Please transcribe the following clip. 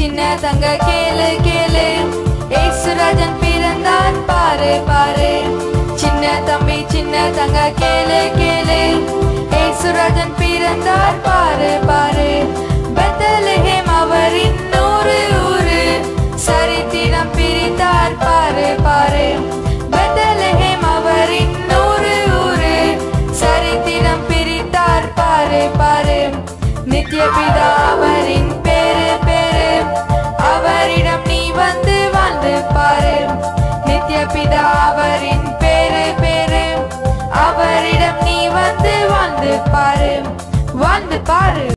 சின்ன தங்க கேளு கேளு, ஏசுராஜன் பிறந்தான் பாரு பாரு. சின்ன தம்பி சின்ன தங்க கேளு கேளு, ஏசுராஜன் பிறந்தார் பாரு பாரு. பெத்லகேம் அவரின் ஊரு ஊரு, சரித்திரம் பிரித்தார் பாரு பாரு. பெத்லகேம் அவரின் ஊரு ஊரு, சரித்திரம் பிரித்தார் பாரு பாரு. நித்திய பிதா அவரின் பேரு பேரு, அவரிடம் நீ வந்து வாழ்ந்து பாரு. நித்திய பிதா அவரின் பேரு பேரு, அவரிடம் நீ வந்து வாழ்ந்து பாரு, வாழ்ந்து பாரு.